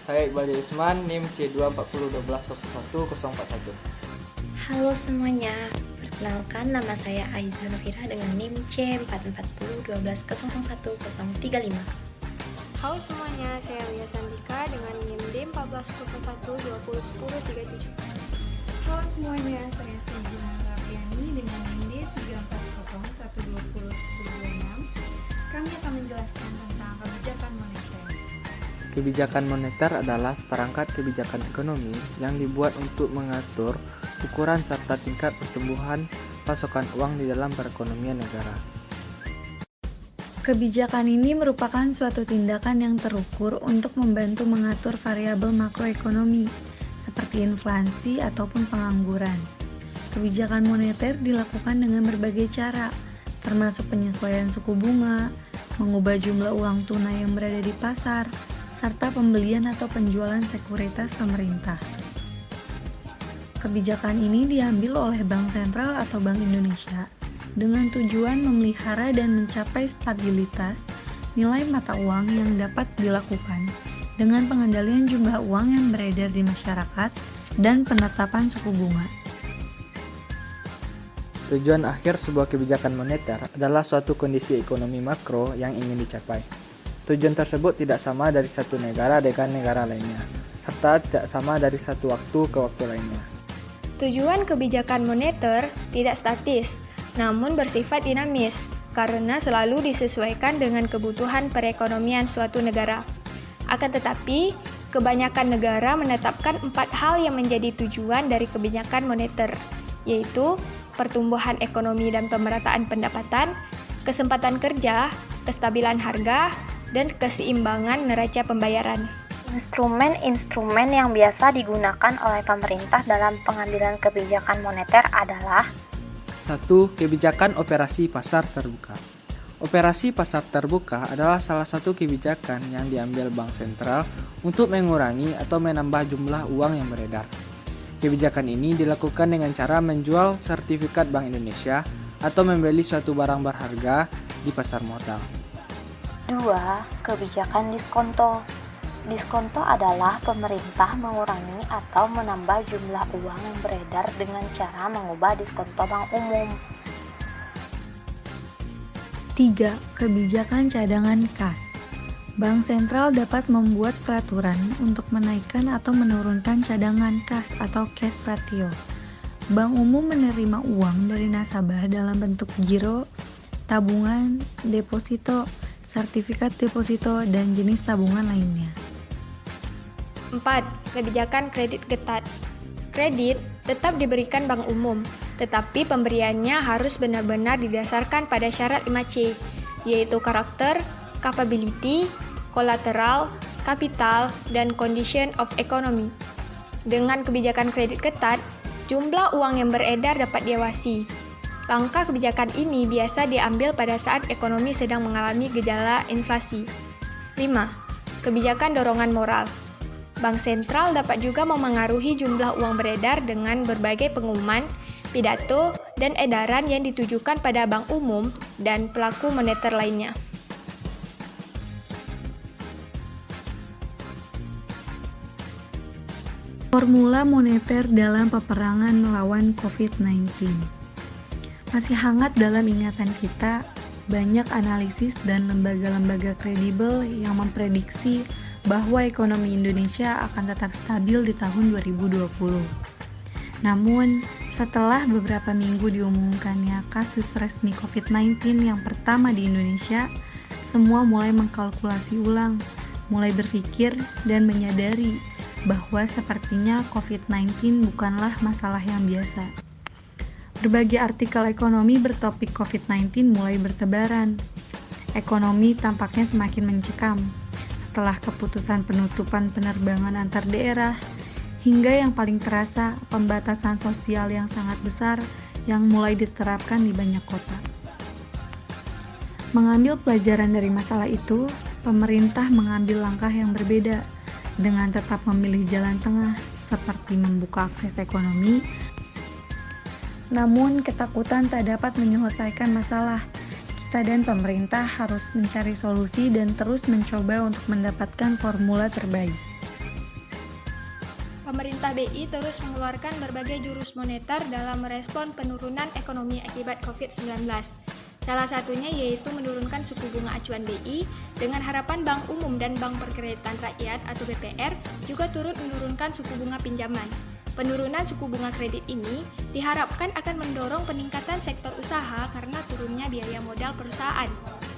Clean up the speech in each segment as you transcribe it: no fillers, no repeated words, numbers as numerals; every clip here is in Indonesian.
Saya Iqbal Usman, NIM C240120141. Halo semuanya, perkenalkan nama saya Aiza Nufira dengan NIM C44012010135. Halo semuanya, saya Lia Sandika dengan NIM D1401201037. Halo semuanya, saya Sejina Rafiani dengan NIM D1401201026. Kami akan menjelaskan tentang kebijakan moneter. Kebijakan moneter adalah seperangkat kebijakan ekonomi yang dibuat untuk mengatur ukuran serta tingkat pertumbuhan pasokan uang di dalam perekonomian negara. Kebijakan ini merupakan suatu tindakan yang terukur untuk membantu mengatur variabel makroekonomi seperti inflasi ataupun pengangguran. Kebijakan moneter dilakukan dengan berbagai cara, termasuk penyesuaian suku bunga, mengubah jumlah uang tunai yang berada di pasar, serta pembelian atau penjualan sekuritas pemerintah. Kebijakan ini diambil oleh Bank Sentral atau Bank Indonesia dengan tujuan memelihara dan mencapai stabilitas nilai mata uang yang dapat dilakukan dengan pengendalian jumlah uang yang beredar di masyarakat dan penetapan suku bunga. Tujuan akhir sebuah kebijakan moneter adalah suatu kondisi ekonomi makro yang ingin dicapai. Tujuan tersebut tidak sama dari satu negara dengan negara lainnya, serta tidak sama dari satu waktu ke waktu lainnya. Tujuan kebijakan moneter tidak statis, namun bersifat dinamis, karena selalu disesuaikan dengan kebutuhan perekonomian suatu negara. Akan tetapi, kebanyakan negara menetapkan 4 hal yang menjadi tujuan dari kebijakan moneter, yaitu pertumbuhan ekonomi dan pemerataan pendapatan, kesempatan kerja, kestabilan harga, dan keseimbangan neraca pembayaran. Instrumen-instrumen yang biasa digunakan oleh pemerintah dalam pengambilan kebijakan moneter adalah 1. Kebijakan operasi pasar terbuka. Operasi pasar terbuka adalah salah satu kebijakan yang diambil Bank Sentral untuk mengurangi atau menambah jumlah uang yang beredar. Kebijakan ini dilakukan dengan cara menjual sertifikat Bank Indonesia atau membeli suatu barang berharga di pasar modal. 2. Kebijakan diskonto. Diskonto adalah pemerintah mengurangi atau menambah jumlah uang yang beredar dengan cara mengubah diskonto bank umum. 3. Kebijakan cadangan kas. Bank Sentral dapat membuat peraturan untuk menaikkan atau menurunkan cadangan kas atau cash ratio. Bank umum menerima uang dari nasabah dalam bentuk giro, tabungan, deposito, sertifikat deposito, dan jenis tabungan lainnya. 4. Kebijakan kredit ketat. Kredit tetap diberikan bank umum, tetapi pemberiannya harus benar-benar didasarkan pada syarat 5C, yaitu karakter, capability, collateral, capital, dan condition of economy. Dengan kebijakan kredit ketat, jumlah uang yang beredar dapat diawasi. Langkah kebijakan ini biasa diambil pada saat ekonomi sedang mengalami gejala inflasi. 5. Kebijakan dorongan moral. Bank Sentral dapat juga memengaruhi jumlah uang beredar dengan berbagai pengumuman, pidato, dan edaran yang ditujukan pada bank umum dan pelaku moneter lainnya. Formula moneter dalam peperangan melawan COVID-19. Masih hangat dalam ingatan kita, banyak analisis dan lembaga-lembaga kredibel yang memprediksi bahwa ekonomi Indonesia akan tetap stabil di tahun 2020. Namun, setelah beberapa minggu diumumkannya kasus resmi COVID-19 yang pertama di Indonesia, semua mulai mengkalkulasi ulang, mulai berpikir dan menyadari bahwa sepertinya COVID-19 bukanlah masalah yang biasa. Berbagai artikel ekonomi bertopik COVID-19 mulai bertebaran. Ekonomi tampaknya semakin mencekam setelah keputusan penutupan penerbangan antar daerah, hingga yang paling terasa pembatasan sosial yang sangat besar yang mulai diterapkan di banyak kota. Mengambil pelajaran dari masalah itu, pemerintah mengambil langkah yang berbeda dengan tetap memilih jalan tengah seperti membuka akses ekonomi. Namun, ketakutan tak dapat menyelesaikan masalah. Kita dan pemerintah harus mencari solusi dan terus mencoba untuk mendapatkan formula terbaik. Pemerintah BI terus mengeluarkan berbagai jurus moneter dalam merespon penurunan ekonomi akibat COVID-19. Salah satunya yaitu menurunkan suku bunga acuan BI dengan harapan Bank Umum dan Bank Perkreditan Rakyat atau BPR juga turut menurunkan suku bunga pinjaman. Penurunan suku bunga kredit ini diharapkan akan mendorong peningkatan sektor usaha karena turunnya biaya modal perusahaan.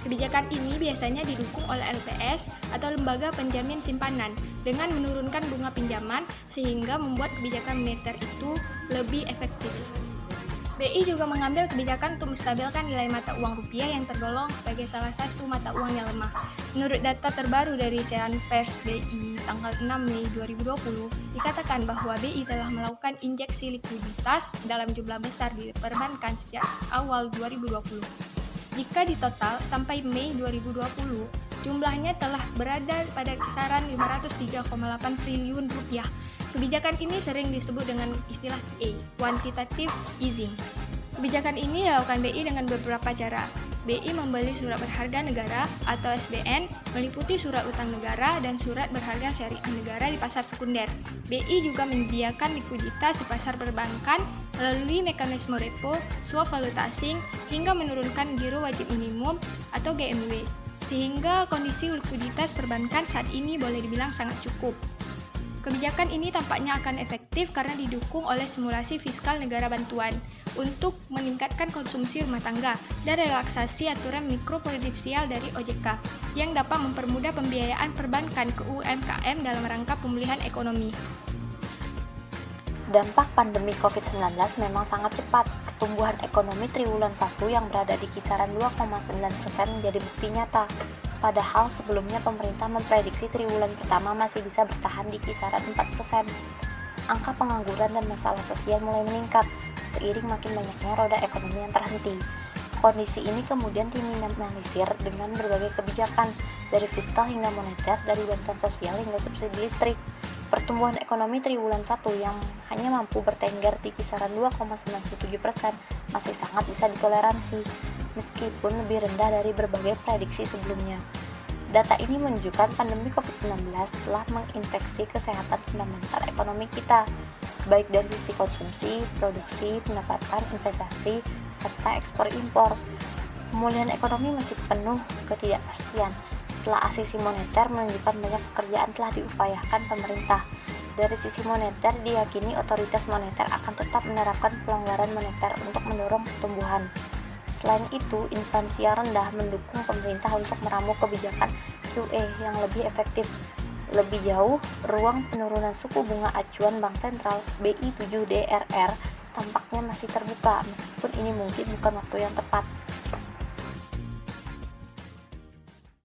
Kebijakan ini biasanya didukung oleh LPS atau lembaga penjamin simpanan dengan menurunkan bunga pinjaman sehingga membuat kebijakan moneter itu lebih efektif. BI juga mengambil kebijakan untuk menstabilkan nilai mata uang rupiah yang tergolong sebagai salah satu mata uang yang lemah. Menurut data terbaru dari Siaran Pers BI tanggal 6 Mei 2020, dikatakan bahwa BI telah melakukan injeksi likuiditas dalam jumlah besar di perbankan sejak awal 2020. Jika ditotal sampai Mei 2020, jumlahnya telah berada pada kisaran 503,8 triliun rupiah. Kebijakan ini sering disebut dengan istilah quantitative easing. Kebijakan ini dilakukan BI dengan beberapa cara. BI membeli surat berharga negara atau SBN, meliputi surat utang negara dan surat berharga syariah negara di pasar sekunder. BI juga menyediakan likuiditas di pasar perbankan melalui mekanisme repo, swap valuta asing, hingga menurunkan giro wajib minimum atau GMW. Sehingga kondisi likuiditas perbankan saat ini boleh dibilang sangat cukup. Kebijakan ini tampaknya akan efektif karena didukung oleh simulasi fiskal negara bantuan untuk meningkatkan konsumsi rumah tangga dan relaksasi aturan mikroprudensial dari OJK yang dapat mempermudah pembiayaan perbankan ke UMKM dalam rangka pemulihan ekonomi. Dampak pandemi COVID-19 memang sangat cepat. Pertumbuhan ekonomi triwulan 1 yang berada di kisaran 2,9% menjadi bukti nyata. Padahal sebelumnya pemerintah memprediksi triwulan pertama masih bisa bertahan di kisaran 4%. Angka pengangguran dan masalah sosial mulai meningkat seiring makin banyaknya roda ekonomi yang terhenti. Kondisi ini kemudian diminimalisir dengan berbagai kebijakan, dari fiskal hingga moneter, dari bantuan sosial hingga subsidi listrik. Pertumbuhan ekonomi triwulan 1 yang hanya mampu bertengger di kisaran 2,97% masih sangat bisa ditoleransi, meskipun lebih rendah dari berbagai prediksi sebelumnya. Data ini menunjukkan pandemi COVID-19 telah menginfeksi kesehatan fundamental ekonomi kita, baik dari sisi konsumsi, produksi, pendapatan, investasi, serta ekspor impor. Pemulihan ekonomi masih penuh ketidakpastian. Setelah asisi moneter menunjukkan banyak pekerjaan telah diupayakan pemerintah. Dari sisi moneter, diyakini otoritas moneter akan tetap menerapkan pelonggaran moneter untuk mendorong pertumbuhan. Selain itu, inflasi yang rendah mendukung pemerintah untuk meramu kebijakan QE yang lebih efektif. Lebih jauh, ruang penurunan suku bunga acuan Bank Sentral BI 7 DRR tampaknya masih terbuka, meskipun ini mungkin bukan waktu yang tepat.